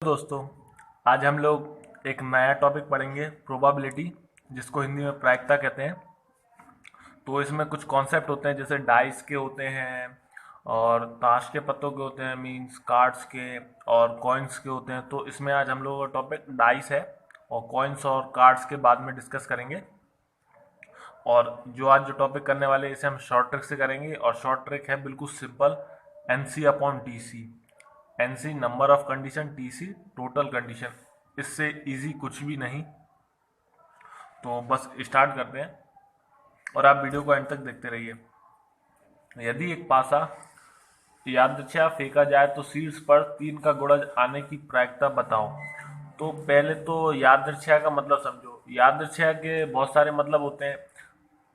दोस्तों, आज हम लोग एक नया टॉपिक पढ़ेंगे, प्रोबेबिलिटी, जिसको हिंदी में प्रायिकता कहते हैं। तो इसमें कुछ कॉन्सेप्ट होते हैं, जैसे डाइस के होते हैं और ताश के पत्तों के होते हैं, मींस कार्ड्स के, और कॉइन्स के होते हैं। तो इसमें आज हम लोगों का टॉपिक डाइस है और कॉइन्स और कार्ड्स के बाद में डिस्कस करेंगे। और जो आज जो टॉपिक करने वाले हैं, इसे हम शॉर्ट ट्रिक से करेंगे। और शॉर्ट ट्रिक है बिल्कुल simple, NC upon TC. NC number of condition, TC total condition. इससे इजी कुछ भी नहीं। तो बस स्टार्ट करते हैं और आप वीडियो को एंड तक देखते रहिए। यदि एक पासा यादृच्छा फेंका जाए तो शीर्ष पर 3 का गुणज आने की प्रायिकता बताओ। तो पहले तो यादृच्छा का मतलब समझो। यादृच्छा के बहुत सारे मतलब होते हैं।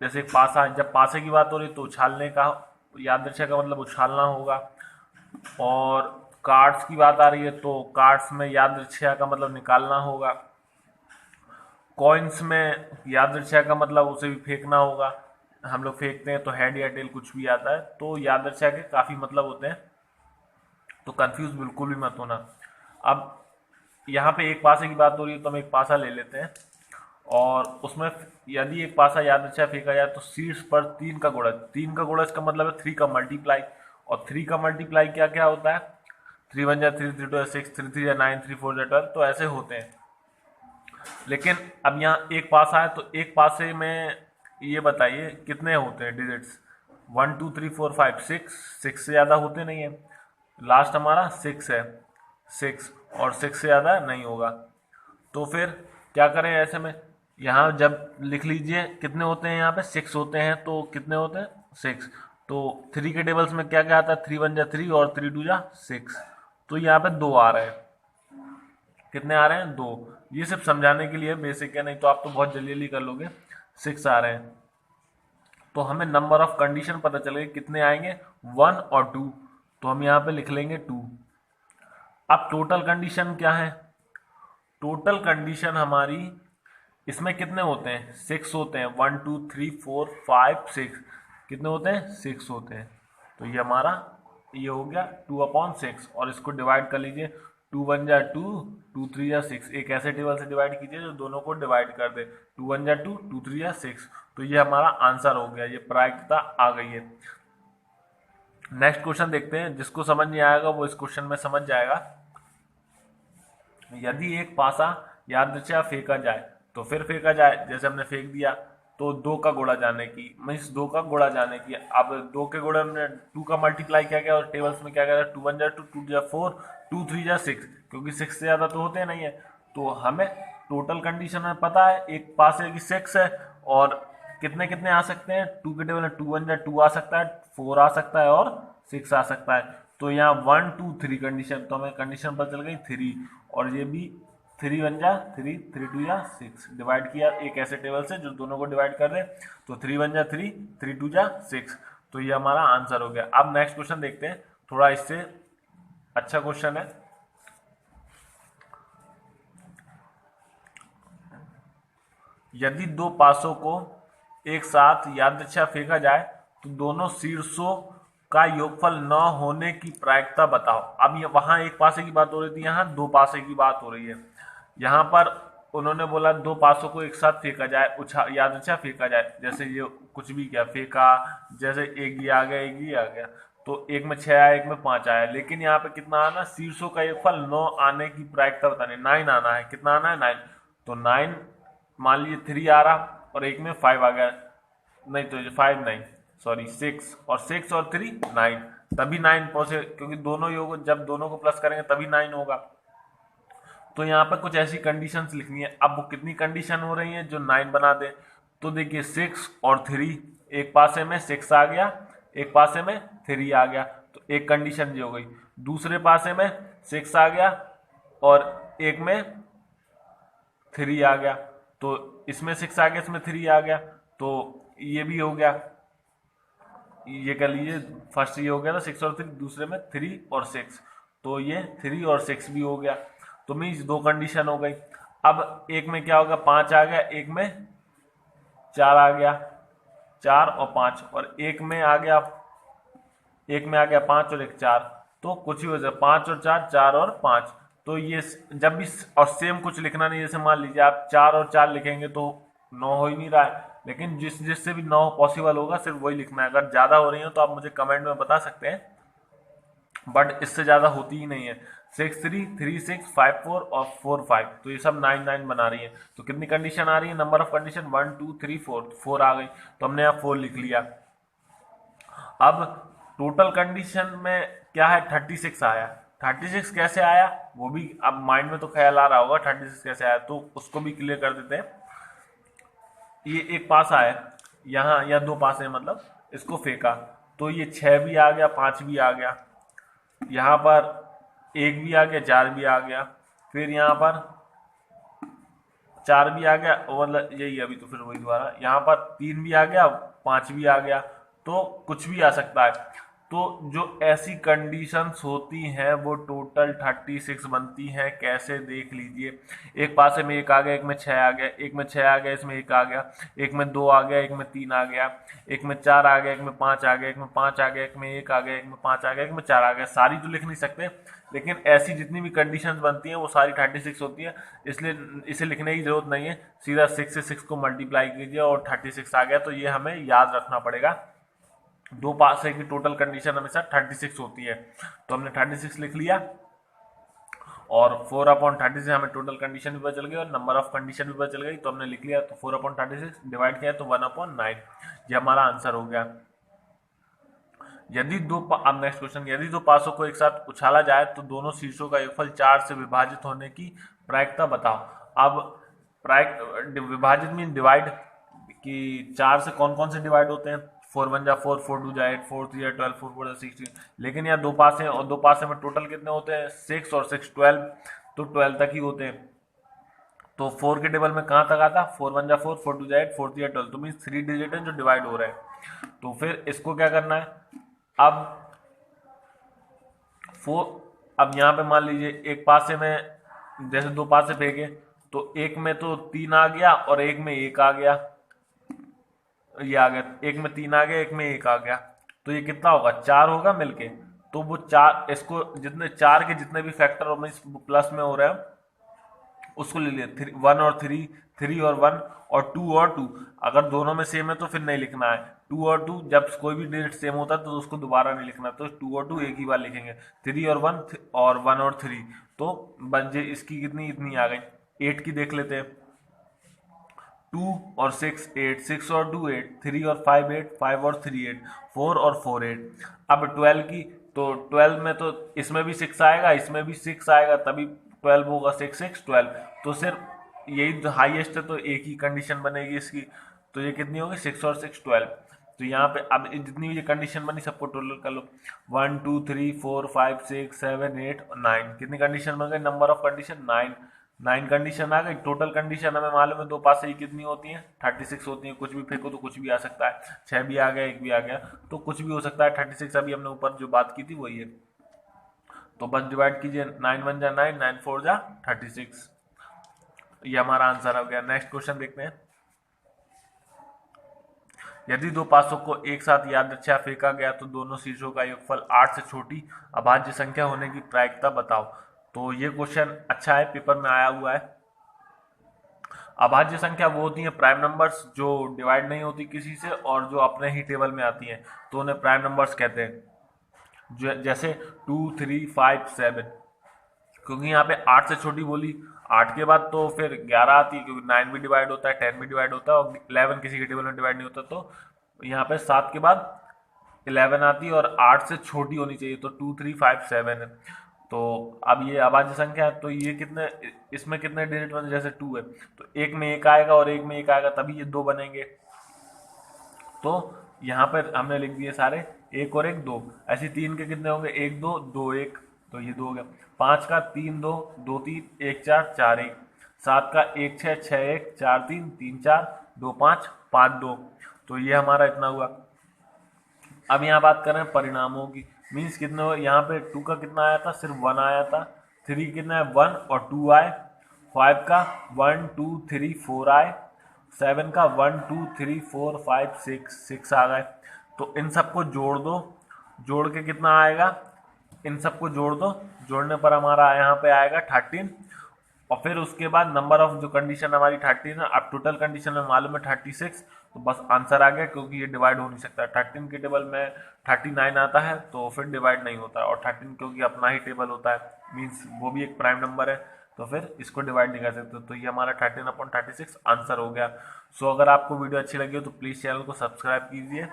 जैसे पासा, जब पासे की बात हो रही तो उछालने का, यादृच्छा का मतलब उछालना होगा। और कार्ड्स की बात आ रही है तो कार्ड्स में यादृच्छा का मतलब निकालना होगा। कॉइन्स में यादृच्छा का मतलब उसे भी फेंकना होगा। हम लोग फेंकते हैं तो हेड या टेल कुछ भी आता है। तो यादृच्छा के काफ़ी मतलब होते हैं, तो कंफ्यूज बिल्कुल भी मत होना। अब यहाँ पे एक पासे की बात हो रही है तो हम एक पासा ले लेते हैं और उसमें यदि एक पासा यादृच्छा फेंका जाए तो शीर्ष पर 3 का गुणज। 3 का गुणज का मतलब है 3 का मल्टीप्लाई। और 3 का मल्टीप्लाई क्या क्या होता है? 3 1 जा 3, 3 2 6, 3 3 जा 9, 3 4 जा 12। तो ऐसे होते हैं। लेकिन अब यहाँ एक पासा है तो एक पासे में ये बताइए कितने होते हैं डिजिट्स? 1 2 3 4 5 6। 6 से ज़्यादा होते नहीं है। लास्ट हमारा 6 है, 6, और 6 से ज़्यादा नहीं होगा। तो फिर क्या करें ऐसे में? यहाँ जब लिख लीजिए कितने होते हैं, यहाँ पे 6 होते हैं तो कितने होते हैं? 6। तो 3 के टेबल्स में क्या क्या आता है? 3 1 जा 3 और 3 2 जा 6। तो यहाँ पे 2 आ रहे हैं। कितने आ रहे हैं? 2। ये सिर्फ समझाने के लिए बेसिक है, नहीं तो आप तो बहुत जल्दी जल्दी कर लोगे। 6 आ रहे हैं तो हमें नंबर ऑफ कंडीशन पता चल गए कितने आएंगे, 1 और 2। तो हम यहाँ पे लिख लेंगे 2। अब टोटल कंडीशन क्या है? टोटल कंडीशन हमारी इसमें कितने होते हैं? 6 होते हैं। 1 2 3 4 5 6। कितने होते हैं? 6 होते हैं। तो ये हमारा ये हो गया 2/6। और इसको डिवाइड कर लीजिए। 2 1 जा 2, 2 3 जा 6। एक ऐसे टेबल से डिवाइड कीजिए जो दोनों को डिवाइड कर दे। 2 1 जा 2, 2 3 जा 6। तो ये हमारा आंसर हो गया। ये प्रायिकता आ गई है। नेक्स्ट क्वेश्चन देखते हैं। जिसको समझ नहीं आएगा वो इस क्वेश्चन में समझ जाएगा। यदि एक पासा यादृच्छा फेंका जाए तो फिर फेंका जाए, जैसे हमने फेंक दिया तो 2 का गुणा जाने की, मीन्स 2 का गुणा जाने की। अब 2 के गुणा में 2 का मल्टीप्लाई क्या क्या, और टेबल्स में क्या क्या? 2 1 जा 2, 2 जा 4, 2 3 जा 6। क्योंकि 6 से ज़्यादा तो होते नहीं है। तो हमें टोटल कंडीशन में पता है एक पासे की 6 है और कितने कितने आ सकते हैं? 2 के टेबल में 2 1 जा 2 आ सकता है, 4 आ सकता है और 6 आ सकता है। तो यहाँ 1 2 3 कंडीशन, तो हमें कंडीशन पता चल गई 3। और ये भी 3 1 जा 3, 3 2 जा 6। डिवाइड किया एक ऐसे टेबल से जो दोनों को डिवाइड कर दे। तो 3 1 जा 3, 3 2 जा 6। तो ये हमारा आंसर हो गया। अब नेक्स्ट क्वेश्चन देखते हैं, थोड़ा इससे अच्छा क्वेश्चन है। यदि 2 पासों को एक साथ यादृच्छा फेंका जाए तो दोनों शीर्षों का योगफल न होने की प्रायिकता बताओ। अब ये वहां एक पासे की बात हो रही थी, यहाँ 2 पासे की बात हो रही है। यहाँ पर उन्होंने बोला 2 पासों को एक साथ फेंका जाए, यादृच्छा फेंका जाए। जैसे ये कुछ भी क्या फेंका, जैसे एक ये आ गया, एक ये आ गया, तो एक में 6 आया, एक में 5 आया। लेकिन यहाँ पे कितना आना? शीर्षों का योगफल 9 आने की प्रायिकता बतानी। 9 आना है। कितना आना है? 9। तो 9 मान लीजिए 3 आ रहा और एक में 5 आ गया, नहीं तो 5 नहीं, सॉरी 6, और 6 और 3 9। तभी 9 पहुंचे, क्योंकि दोनों योग जब दोनों को प्लस करेंगे तभी 9 होगा। तो यहाँ पर कुछ ऐसी कंडीशंस लिखनी है। अब वो कितनी कंडीशन हो रही है जो 9 बना दे? तो देखिए 6 और 3, एक पासे में 6 आ गया, एक पासे में 3 आ गया, तो एक कंडीशन ये हो गई। दूसरे पासे में 6 आ गया और एक में 3 आ गया, तो इसमें 6 आ गया, इसमें 3 आ गया, तो ये भी हो गया। ये कर लीजिए, फर्स्ट ये हो गया था 6 और 3, दूसरे में 3 और 6, तो ये 3 और 6 भी हो गया। तो मीन्स 2 कंडीशन हो गई। अब एक में क्या होगा? 5 आ गया, एक में 4 आ गया, 4 और 5, और एक में आ गया, एक में आ गया 5 और एक 4। तो कुछ ही हो जाए, 5 और 4, 4 और 5, तो ये जब भी और सेम कुछ लिखना नहीं, जैसे मान लीजिए आप 4 और 4 लिखेंगे तो 9 हो ही नहीं रहा है, लेकिन जिससे भी 9 पॉसिबल होगा सिर्फ वही लिखना है। अगर ज़्यादा हो रही है तो आप मुझे कमेंट में बता सकते हैं, बट इससे ज़्यादा होती ही नहीं है। 6 3 3 6 5 4 और 4 5, तो ये सब 9 9 बना रही है। तो कितनी कंडीशन आ रही है, नंबर ऑफ कंडीशन 1 2 3 4, 4 आ गई, तो हमने यहाँ 4 लिख लिया। अब टोटल कंडीशन में क्या है, 36 आया। 36 कैसे आया वो भी अब माइंड में तो ख्याल आ रहा होगा 36 कैसे आया, तो उसको भी क्लियर कर देते हैं। ये एक पास आया यहाँ, या दो पास है मतलब, इसको फेंका तो ये 6 भी आ गया, 5 भी आ गया, यहाँ पर 1 भी आ गया, 4 भी आ गया, फिर यहाँ पर 4 भी आ गया, मतलब यही अभी तो फिर वही दोबारा यहाँ पर 3 भी आ गया, 5 भी आ गया, तो कुछ भी आ सकता है। तो जो ऐसी कंडीशंस होती हैं वो टोटल 36 बनती हैं। कैसे, देख लीजिए, एक पासे में 1 आ गया, एक में 6 आ गया, एक में 6 आ गया, इसमें 1 आ गया, एक में 2 आ गया, एक में 3 आ गया, एक में 4 आ गया, एक में 5 आ गया, एक में 5 आ गया, एक में 1 आ गया, एक में 5 आ गया, एक में 4 आ गया। सारी तो लिख नहीं सकते, लेकिन ऐसी जितनी भी कंडीशंस बनती हैं वो सारी 36 होती है, इसलिए इसे लिखने की जरूरत नहीं है। सीधा 6 से 6 को मल्टीप्लाई कीजिए और 36 आ गया। तो ये हमें याद रखना पड़ेगा, दो पास है कि टोटल कंडीशन हमेशा 36 होती है। तो हमने 36 लिख लिया, और 4/30 से हमें टोटल कंडीशन भी पता चल गई और नंबर ऑफ कंडीशन भी पता चल गई, तो हमने लिख लिया। तो 4/36 डिवाइड किया तो 1/9, ये हमारा आंसर हो गया। यदि अब नेक्स्ट क्वेश्चन, यदि दो पासों को एक साथ उछाला जाए तो दोनों शीर्षों का योगफल 4 से विभाजित होने की प्रायिकता बताओ। अब विभाजित मीन डिवाइड, कि 4 से कौन कौन से डिवाइड होते हैं, 4 1 जा 4, 4 2 जा 8, 4 3 जा 12, 4 4 जा 16। लेकिन यहाँ दो पास हैं और दो पास में टोटल कितने होते हैं, 6 और 6 12, तो 12 तक ही होते हैं। तो 4 के टेबल में कहाँ तक आता, 4 1 जा 4, 4 2 जा 8, 4 3 जा 12, तो मीन 3 डिजिट है जो डिवाइड हो रहे हैं। तो फिर इसको क्या करना है, अब 4, अब यहाँ पे मान लीजिए एक पासे में, जैसे दो पासे फेंके तो एक में तो 3 आ गया और एक में 1 आ गया, ये आ गया, एक में 3 आ गया, एक में 1 आ गया, तो ये कितना होगा, 4 होगा मिलके। तो वो 4, इसको जितने 4 के जितने भी फैक्टर प्लस में हो रहे हैं उसको ले लिया, 1 और 3, 3 और 1, और 2 और 2। अगर दोनों में सेम है तो फिर नहीं लिखना है। 2 और 2, जब कोई भी डिजिट सेम होता है तो उसको दोबारा नहीं लिखना, तो 2 और 2 एक ही बार लिखेंगे। 3 और 1 और 1 और 3, तो बन जे इसकी कितनी, इतनी आ गई। 8 की देख लेते हैं, 2 और 6 8, 6 और 2 8, 3 और 5 8, 5 और 3 8, 4 और 4 8। अब 12 की, तो 12 में तो इसमें भी 6 आएगा, इसमें भी 6 आएगा, तभी 12 होगा, 6 6 12। तो सिर्फ यही जो हाईएस्ट है तो एक ही कंडीशन बनेगी इसकी, तो ये कितनी होगी, 6 और 6 12। तो यहाँ पे अब जितनी भी ये कंडीशन बनी सबको टोटल कर लो, 1 2 3 4 5 6 7 8 और 9, कितनी कंडीशन बन गई, नंबर ऑफ कंडीशन 9, 9 कंडीशन आ गई। टोटल कंडीशन हमें मालूम है दो पास ही कितनी होती है, 36 होती है। कुछ भी फेंको तो कुछ भी आ सकता है, 6 भी आ गया, 1 भी आ गया, तो कुछ भी हो सकता है। 36 अभी हमने ऊपर जो बात की थी वही है। तो बस डिवाइड कीजिए, 9 1 जा 9, 9 4 जा 36, ये हमारा आंसर हो गया। नेक्स्ट क्वेश्चन देखते हैं, यदि दो पासों को एक साथ यादृच्छा फेंका गया तो दोनों शीर्षों का योगफल 8 से छोटी अभाज्य संख्या होने की प्रायिकता बताओ। तो ये क्वेश्चन अच्छा है, पेपर में आया हुआ है। अभाज्य संख्या वो होती है प्राइम नंबर्स जो डिवाइड नहीं होती किसी से और जो अपने ही टेबल में आती हैं, तो उन्हें प्राइम नंबर्स कहते हैं। जैसे 2 3 5 7, क्योंकि यहाँ पे 8 से छोटी बोली, 8 के बाद तो फिर 11 आती है, क्योंकि 9 भी डिवाइड होता है, 10 भी डिवाइड होता है, और 11 किसी के टेबल में डिवाइड नहीं होता। तो यहाँ पे 7 के बाद 11 आती है और 8 से छोटी होनी चाहिए, तो 2 3 5 7 है। तो अब ये अभाज्य संख्या है, तो ये कितने, इसमें कितने डिजिट बने, जैसे 2 है तो एक में 1 आएगा और एक में 1 आएगा, तभी ये 2 बनेंगे। तो यहाँ पर हमने लिख दिए सारे, 1 और 1 2, ऐसे 3 के कितने होंगे, 1 2 2 1, तो ये 2 हो गया। 5 का 3 2 2 3 1 4 4 1, 7 का 1 6 6 1 4 3 3 4 2 5 5 2, तो ये हमारा इतना हुआ। अब यहाँ बात कर रहे हैं परिणामों की, मीन्स कितने हो, यहाँ पे 2 का कितना आया था, सिर्फ 1 आया था। 3 कितना है, 1 और 2 आए। 5 का 1 2 3 4 आए। 7 का 1 2 3 4 5 6 6 आ गए। तो इन सबको जोड़ दो, जोड़ के कितना आएगा, इन सबको जोड़ दो, जोड़ने पर हमारा यहाँ पे आएगा 13, और फिर उसके बाद नंबर ऑफ जो कंडीशन हमारी 13 है, अब टोटल कंडीशन में मालूम है 36, तो बस आंसर आ गया, क्योंकि ये डिवाइड हो नहीं सकता। 13 के टेबल में 39 आता है तो फिर डिवाइड नहीं होता, और 13 क्योंकि अपना ही टेबल होता है, मीन्स वो भी एक प्राइम नंबर है, तो फिर इसको डिवाइड नहीं कर सकते। तो ये हमारा 13/36 आंसर हो गया। सो अगर आपको वीडियो अच्छी लगी हो तो प्लीज़ चैनल को सब्सक्राइब कीजिए।